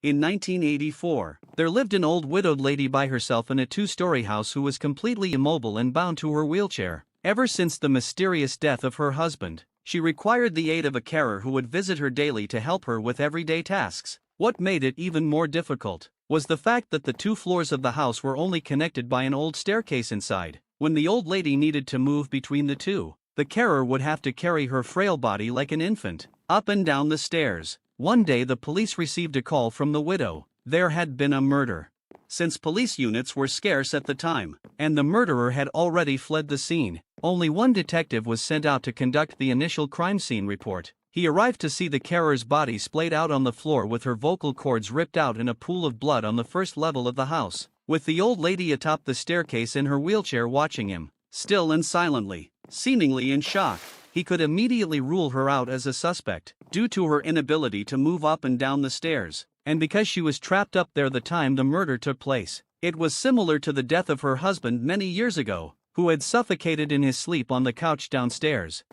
In 1984, there lived an old widowed lady by herself in a two-story house who was completely immobile and bound to her wheelchair. Ever since the mysterious death of her husband, she required the aid of a carer who would visit her daily to help her with everyday tasks. What made it even more difficult was the fact that the two floors of the house were only connected by an old staircase inside. When the old lady needed to move between the two, the carer would have to carry her frail body like an infant, up and down the stairs. One day the police received a call from the widow. There had been a murder. Since police units were scarce at the time, and the murderer had already fled the scene, only one detective was sent out to conduct the initial crime scene report. He arrived to see the carer's body splayed out on the floor with her vocal cords ripped out in a pool of blood on the first level of the house, with the old lady atop the staircase in her wheelchair watching him, still and silently, seemingly in shock. He could immediately rule her out as a suspect, due to her inability to move up and down the stairs, and because she was trapped up there the time the murder took place. It was similar to the death of her husband many years ago, who had suffocated in his sleep on the couch downstairs.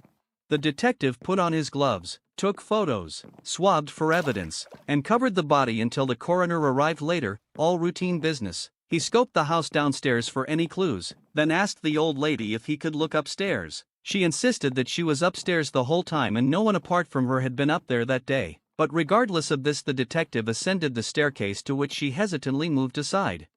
The detective put on his gloves, took photos, swabbed for evidence, and covered the body until the coroner arrived later, all routine business. He scoped the house downstairs for any clues, then asked the old lady if he could look upstairs. She insisted that she was upstairs the whole time and no one apart from her had been up there that day. But regardless of this, the detective ascended the staircase, to which she hesitantly moved aside.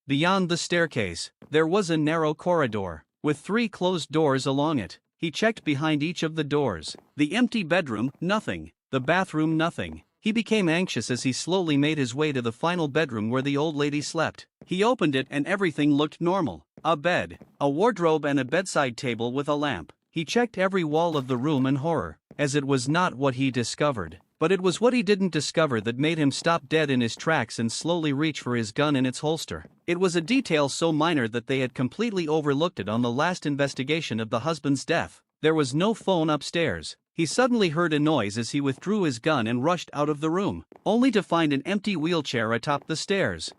Beyond the staircase, there was a narrow corridor, with 3 closed doors along it. He checked behind each of the doors. The empty bedroom, nothing. The bathroom, nothing. He became anxious as he slowly made his way to the final bedroom where the old lady slept. He opened it and everything looked normal. A bed, a wardrobe and a bedside table with a lamp. He checked every wall of the room in horror, as it was not what he discovered. But it was what he didn't discover that made him stop dead in his tracks and slowly reach for his gun in its holster. It was a detail so minor that they had completely overlooked it on the last investigation of the husband's death. There was no phone upstairs. He suddenly heard a noise as he withdrew his gun and rushed out of the room, only to find an empty wheelchair atop the stairs.